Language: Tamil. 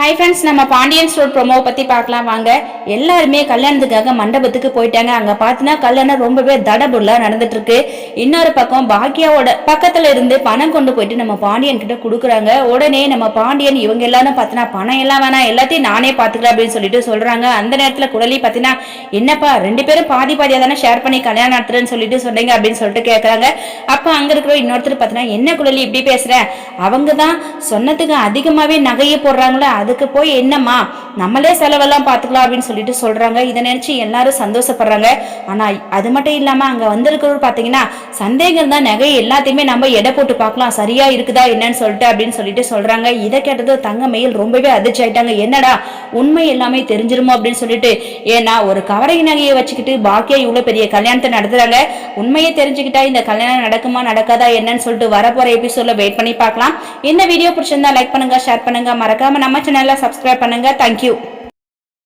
ஹை ஃப்ரெண்ட்ஸ், நம்ம பாண்டியன் ஸ்டோர் ப்ரோமோவை பற்றி பார்க்கலாம் வாங்க. எல்லாருமே கல்யாணத்துக்காக மண்டபத்துக்கு போயிட்டாங்க. அங்கே பார்த்தினா கல்யாணம் ரொம்பவே தடபுடலாக நடந்துட்டு இருக்கு. இன்னொரு பக்கம் பாக்கியாவோட பக்கத்தில் இருந்து பணம் கொண்டு போயிட்டு நம்ம பாண்டியன் கிட்ட கொடுக்குறாங்க. உடனே நம்ம பாண்டியன் இவங்க எல்லாரும் பார்த்தினா பணம் எல்லாம் வேணாம், எல்லாத்தையும் நானே பார்த்துக்கலாம் அப்படின்னு சொல்லிட்டு சொல்கிறாங்க. அந்த நேரத்தில் குடலி பார்த்தினா என்னப்பா ரெண்டு பேரும் பாதி பாதியாக தானே ஷேர் பண்ணி கல்யாணம் நடத்துறேன்னு சொல்லிட்டு சொன்னீங்க அப்படின்னு சொல்லிட்டு கேட்குறாங்க. அப்போ அங்கே இருக்கிற இன்னொருத்தர் பார்த்தினா என்ன குடலி இப்படி பேசுகிறேன், அவங்க தான் சொன்னதுக்கு அதிகமாகவே நகையை போடுறாங்களே, அதுக்கு போய் என்னம்மா நம்மளே செலவெல்லாம் பார்த்துக்கலாம் அப்படின்னு சொல்லிட்டு சொல்றாங்க. இதை நினைச்சு எல்லாரும் சந்தோஷப்படுறாங்க. ஆனா அது மட்டும் இல்லாம அங்க வந்திருக்கிறவர் பாத்தீங்கன்னா சந்தேகம் தான், நகை எல்லாத்தையுமே நம்ம எடை போட்டு பார்க்கலாம் சரியா இருக்குதா என்னன்னு சொல்லிட்டு அப்படின்னு சொல்லிட்டு சொல்றாங்க. இதை கேட்டது தங்கமயில் ரொம்பவே அதிர்ச்சி ஆயிட்டாங்க. என்னடா உண்மை எல்லாமே தெரிஞ்சிருமோ அப்படின்னு சொல்லிட்டு. ஏன்னா ஒரு கவரை நகையை வச்சுக்கிட்டு பாக்கியா இவ்வளவு பெரிய கல்யாணத்தை நடத்துறாங்க. உண்மையை தெரிஞ்சுக்கிட்டா இந்த கல்யாணம் நடக்குமா நடக்காதா என்னன்னு சொல்லிட்டு வரப்போற எபிசோட்ல வெயிட் பண்ணி பார்க்கலாம். இந்த வீடியோ பிடிச்சிருந்தா லைக் பண்ணுங்க, ஷேர் பண்ணுங்க, மறக்காம நம்ம சேனல்ல சப்ஸ்கிரைப் பண்ணுங்க. தேங்க்யூ.